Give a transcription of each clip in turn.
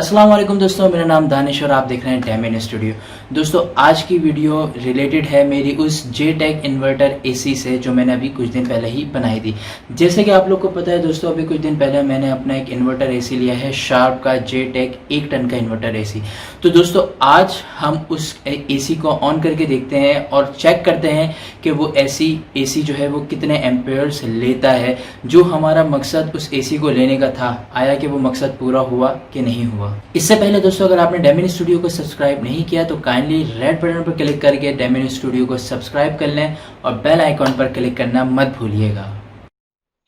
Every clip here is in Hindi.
अस्सलाम वालेकुम दोस्तों, मेरा नाम दानिश और आप देख रहे हैं डैमिन स्टूडियो। दोस्तों आज की वीडियो रिलेटेड है मेरी उस JTEC इन्वर्टर AC से जो मैंने अभी कुछ दिन पहले ही बनाई थी। जैसे कि आप लोग को पता है दोस्तों, अभी कुछ दिन पहले मैंने अपना एक इन्वर्टर AC लिया है, शार्प का JTEC 1 टन का इन्वर्टर AC। तो दोस्तों आज हम उस AC को ऑन करके देखते हैं और चेक करते हैं कि वो AC जो है वो कितने एम्पेयर्स लेता है। जो हमारा मकसद उस AC को लेने का था, आया कि वो मकसद पूरा हुआ कि नहीं हुआ। इससे पहले दोस्तों अगर आपने डैमिन स्टूडियो को सब्सक्राइब नहीं किया तो काइंडली रेड बटन पर क्लिक करके डैमिन स्टूडियो को सब्सक्राइब कर लें और बेल आइकॉन पर क्लिक करना मत भूलिएगा।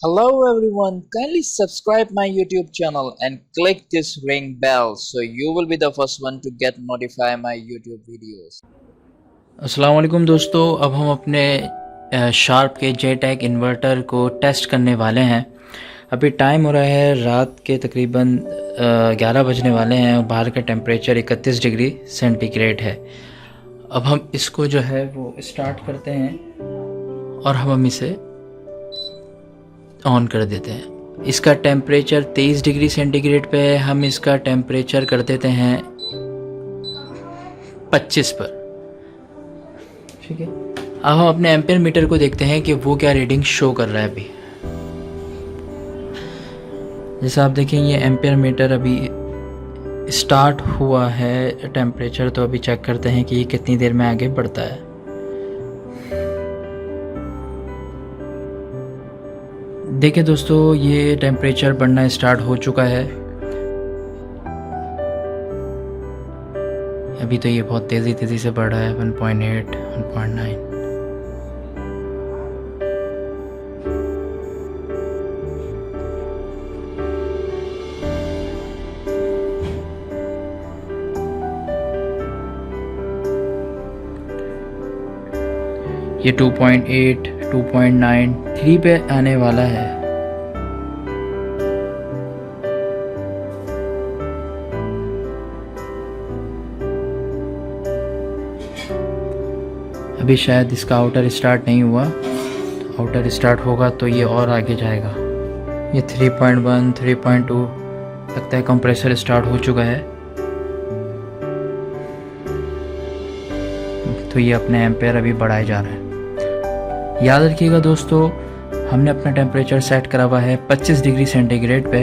Hello everyone, kindly subscribe my YouTube channel and click this ring bell so you will be the first one to get notify my YouTube videos. अस्सलाम वालेकुम दोस्तों, अब हम अपने शार्प के JTEC इन्वर्टर को टेस्ट करने वाले हैं। अभी टाइम हो रहा है रात के तकरीबन 11 बजने वाले हैं और बाहर का टेम्परेचर 31 डिग्री सेंटीग्रेड है। अब हम इसको जो है वो स्टार्ट करते हैं और हम इसे ऑन कर देते हैं। इसका टेम्परेचर 23 डिग्री सेंटीग्रेड पे है। हम इसका टेम्परेचर कर देते हैं 25 पर। ठीक है, अब हम अपने एम्पेयर मीटर को देखते हैं कि वो क्या रीडिंग शो कर रहा है। अभी जैसे आप देखें ये एम्पेयर मीटर अभी स्टार्ट हुआ है टेम्परेचर, तो अभी चेक करते हैं कि ये कितनी देर में आगे बढ़ता है। देखिए दोस्तों, ये टेम्परेचर बढ़ना स्टार्ट हो चुका है। अभी तो ये बहुत तेज़ी से बढ़ रहा है, 1.8, 1.9। ये 2.8, 2.9, 3 पे आने वाला है। अभी शायद इसका आउटर स्टार्ट नहीं हुआ, तो आउटर स्टार्ट होगा तो ये और आगे जाएगा। ये 3.1, 3.2 लगता है कंप्रेसर स्टार्ट हो चुका है। तो ये अपने एम्पेयर अभी बढ़ाए जा रहा है। याद रखिएगा दोस्तों, हमने अपना टेम्परेचर सेट करा हुआ है 25 डिग्री सेंटीग्रेड पे।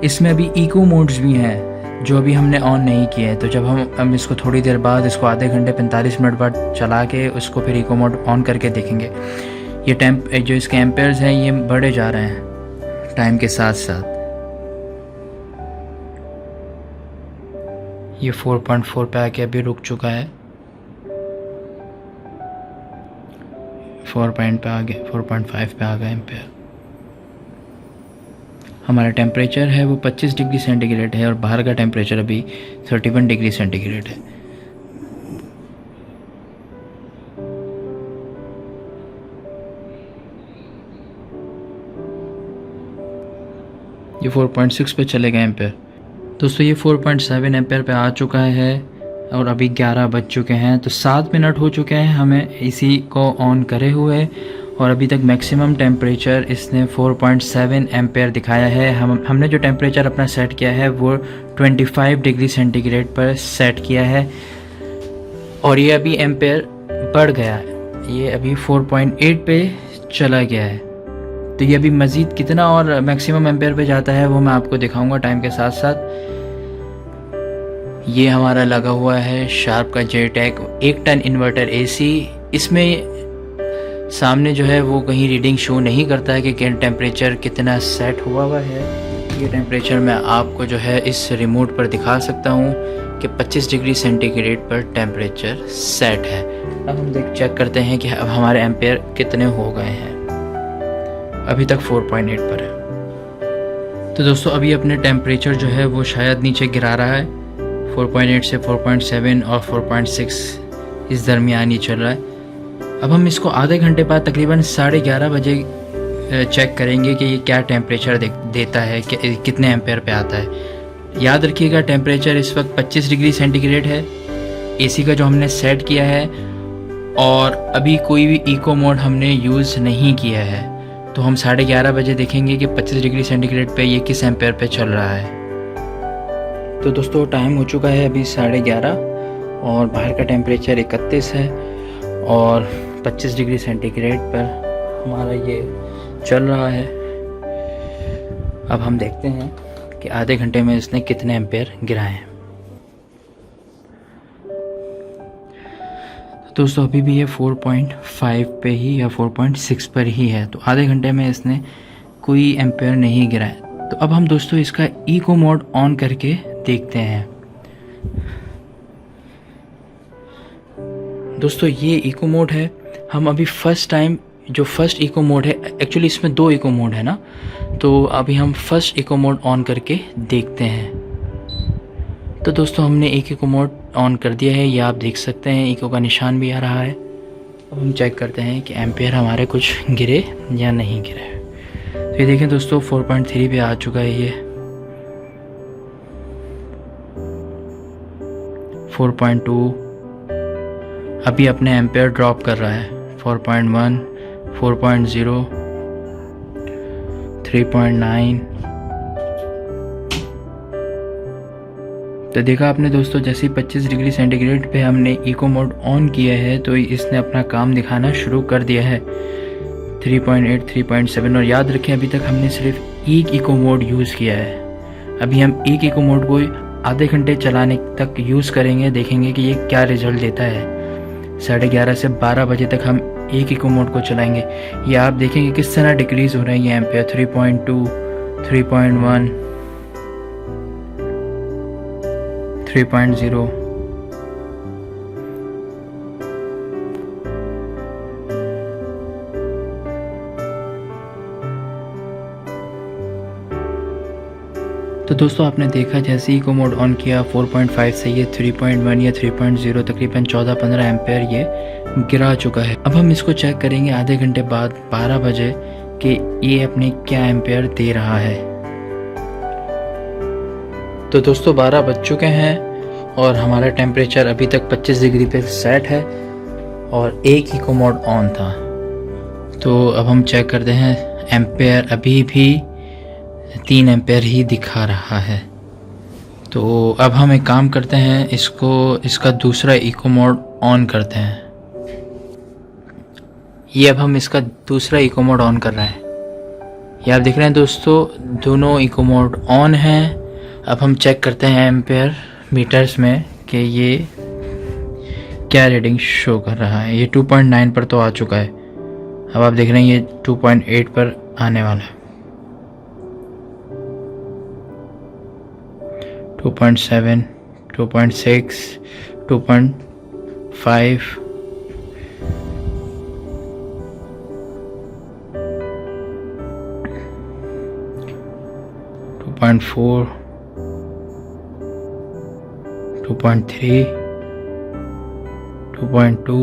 इसमें अभी इको मोड्स भी हैं जो अभी हमने ऑन नहीं किए हैं। तो जब हम इसको थोड़ी देर बाद, इसको आधे घंटे 45 मिनट बाद चला के उसको फिर इको मोड ऑन करके देखेंगे। ये जो इसके एम्पेयर्स हैं ये बढ़े जा रहे हैं टाइम के साथ साथ। ये 4.4 पे आके अभी रुक चुका है। 4.5 पे आ गए एम्पेयर। हमारा टेम्परेचर है वो 25 डिग्री सेंटीग्रेड है और बाहर का टेम्परेचर अभी 31 डिग्री सेंटीग्रेड है। ये 4.6 पे चले गए एम्पेयर। दोस्तों ये 4.7 एम्पेयर पे आ चुका है और अभी 11 बज चुके हैं। तो 7 मिनट हो चुके हैं हमें इसी को ऑन करे हुए और अभी तक मैक्सिमम टेम्परेचर इसने 4.7 एम्पेयर दिखाया है। हमने जो टेम्परेचर अपना सेट किया है वो 25 डिग्री सेंटीग्रेड पर सेट किया है और ये अभी एम्पेयर बढ़ गया है। ये अभी 4.8 पे चला गया है। तो ये अभी मज़ीद कितना और मैक्सिमम एम्पेयर पे जाता है वो मैं आपको दिखाऊंगा टाइम के साथ साथ। ये हमारा लगा हुआ है शार्प का JTEC 1 टन इन्वर्टर AC। इसमें सामने जो है वो कहीं रीडिंग शो नहीं करता है कि टेम्परेचर कितना सेट हुआ है। ये टेम्परेचर मैं आपको जो है इस रिमोट पर दिखा सकता हूँ कि 25 डिग्री सेंटीग्रेड पर टेम्परेचर सेट है। अब हम चेक करते हैं कि अब हमारे एम्पेयर कितने हो गए हैं। अभी तक 4.8 पर है। तो दोस्तों अभी अपने टेम्परेचर जो है वो शायद नीचे गिरा रहा है। 4.8 से 4.7 और 4.6 इस दरमियान ही चल रहा है। अब हम इसको आधे घंटे बाद तकरीबन 11:30 बजे चेक करेंगे कि ये क्या टेम्परेचर देता है, कितने एम्पेयर पे आता है। याद रखिएगा टेम्परेचर इस वक्त 25 डिग्री सेंटीग्रेड है AC का जो हमने सेट किया है और अभी कोई भी इको मोड हमने यूज़ नहीं किया है। तो हम 11:30 बजे देखेंगे कि 25 डिग्री सेंटीग्रेड पे ये किस एम्पेयर पे चल रहा है। तो दोस्तों टाइम हो चुका है अभी 11:30 और बाहर का टेम्परेचर 31 है और 25 डिग्री सेंटीग्रेड पर हमारा ये चल रहा है। अब हम देखते हैं कि आधे घंटे में इसने कितने एम्पेयर गिराए हैं। तो दोस्तों अभी भी ये 4.5 पे ही या 4.6 पर ही है, तो आधे घंटे में इसने कोई एम्पेयर नहीं गिराया। तो अब हम दोस्तों इसका इको मोड ऑन करके देखते हैं। दोस्तों ये इको मोड है। हम अभी फर्स्ट टाइम जो फर्स्ट इको मोड है, एक्चुअली इसमें 2 इको मोड है ना, तो अभी हम फर्स्ट इको मोड ऑन करके देखते हैं। तो दोस्तों हमने एक इको मोड ऑन कर दिया है, ये आप देख सकते हैं इको का निशान भी आ रहा है। अब हम चेक करते हैं कि एम्पेयर हमारे कुछ गिरे या नहीं गिरे। तो ये देखें दोस्तों 4.3 पे आ चुका है ये, 4.2 अभी अपने एम्पेयर ड्रॉप कर रहा है, 4.1, 4.0, 3.9। तो देखा आपने दोस्तों, जैसे ही 25 डिग्री सेंटीग्रेड पे हमने इको मोड ऑन किया है तो इसने अपना काम दिखाना शुरू कर दिया है। 3.8, 3.7 और याद रखें अभी तक हमने सिर्फ एक इको मोड यूज़ किया है। अभी हम एक इको मोड को आधे घंटे चलाने तक यूज़ करेंगे, देखेंगे कि ये क्या रिजल्ट देता है। 11:30 से 12 बजे तक हम एक इको मोड को चलाएंगे। ये आप देखेंगे किस तरह डिक्रीज़ हो रहे हैं ये एम्पेयर। 3.2, 3.1, 3.0। तो दोस्तों आपने देखा जैसे इको मोड ऑन किया 4.5 से ये 3.1 या 3.0 तकरीबन 14-15 एम्पेयर ये गिरा चुका है। अब हम इसको चेक करेंगे आधे घंटे बाद 12 बजे कि ये अपने क्या एम्पेयर दे रहा है। तो दोस्तों 12 बज चुके हैं और हमारा टेम्परेचर अभी तक 25 डिग्री पे सेट है और एक इको मोड ऑन था। तो अब हम चेक करते हैं, एम्पेयर अभी भी 3 एम्पेयर ही दिखा रहा है। तो अब हम एक काम करते हैं, इसका दूसरा इको मोड ऑन करते हैं। ये अब हम इसका दूसरा इको मोड ऑन कर रहे हैं। ये आप देख रहे हैं दोस्तों, दोनों इको मोड ऑन हैं। अब हम चेक करते हैं एम्पेयर मीटर्स में कि ये क्या रीडिंग शो कर रहा है। ये 2.9 पर तो आ चुका है। अब आप देख रहे हैं ये 2.8 पर आने वाला है। 2.7, 2.6, 2.5, 2.4, 2.3, 2.2,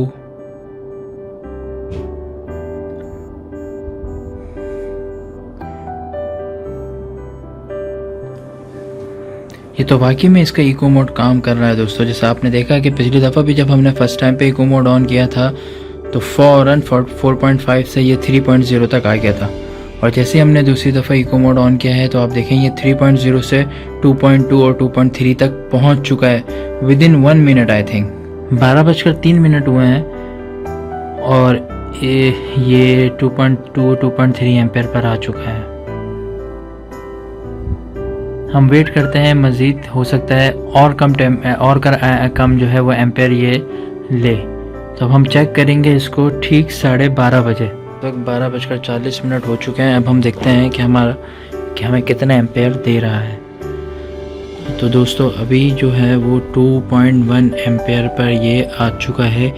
ये तो वाकई में इसका इको मोड काम कर रहा है दोस्तों। जैसा आपने देखा कि पिछली दफ़ा भी जब हमने फर्स्ट टाइम पे इको मोड ऑन किया था तो फ़ौरन 4.5 से ये 3.0 तक आ गया था, और जैसे हमने दूसरी दफ़ा इको मोड ऑन किया है तो आप देखें ये 3.0 से 2.2 और 2.3 तक पहुंच चुका है विदिन 1 मिनट। आई थिंक 12:03 हुए हैं और ये 2.2 2.3 एम्पेयर पर आ चुका है। हम वेट करते हैं, मज़ीद हो सकता है और कम जो है वो एम्पेयर ये ले। तो अब हम चेक करेंगे इसको ठीक 12:30 बजे तक। 12:40 हो चुके हैं। अब हम देखते हैं कि हमें कितना एम्पेयर दे रहा है। तो दोस्तों अभी जो है वो 2.1 एम्पेयर पर ये आ चुका है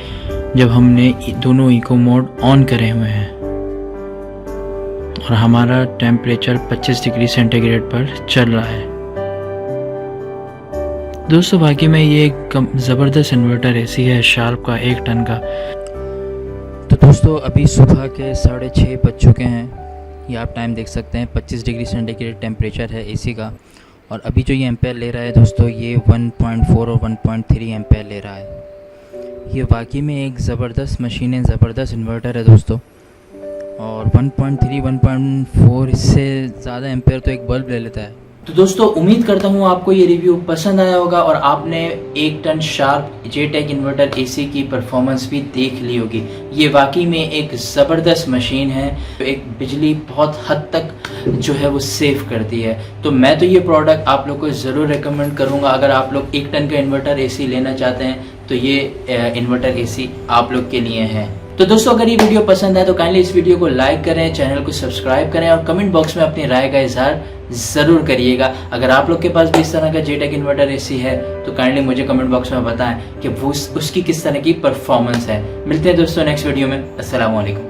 जब हमने दोनों इको मोड ऑन करे हुए हैं, और हमारा टेम्परेचर 25 डिग्री सेंटीग्रेड पर चल रहा है। दोस्तों बाकी में ये एक ज़बरदस्त इन्वर्टर एसी है शार्प का 1 टन का। तो दोस्तों अभी सुबह के 6:30 बज चुके हैं। ये आप टाइम देख सकते हैं, 25 डिग्री सेंटीग्रेड टेम्परेचर है एसी का, और अभी जो ये एम्पेयर ले रहा है दोस्तों ये 1.4 और 1.3 एम्पेयर ले रहा है। ये वाकई में एक ज़बरदस्त मशीन है, ज़बरदस्त इन्वर्टर है दोस्तों। और 1.3 1.4 इससे ज़्यादा एम्पेयर तो एक बल्ब ले लेता है। तो दोस्तों उम्मीद करता हूँ आपको ये रिव्यू पसंद आया होगा और आपने 1 टन शार्प जेटेक इन्वर्टर एसी की परफॉर्मेंस भी देख ली होगी। ये वाकई में एक ज़बरदस्त मशीन है, तो एक बिजली बहुत हद तक जो है वो सेव करती है। तो मैं तो ये प्रोडक्ट आप लोग को ज़रूर रिकमेंड करूँगा। अगर आप लोग 1 टन का इन्वर्टर एसी लेना चाहते हैं तो ये इन्वर्टर एसी आप लोग के लिए है। तो दोस्तों अगर ये वीडियो पसंद है तो काइंडली इस वीडियो को लाइक करें, चैनल को सब्सक्राइब करें और कमेंट बॉक्स में अपनी राय का इजहार ज़रूर करिएगा। अगर आप लोग के पास भी इस तरह का जेटेक इन्वर्टर एसी है तो काइंडली मुझे कमेंट बॉक्स में बताएं कि वो उसकी किस तरह की परफॉर्मेंस है। मिलते हैं दोस्तों नेक्स्ट वीडियो में। अस्सलाम वालेकुम।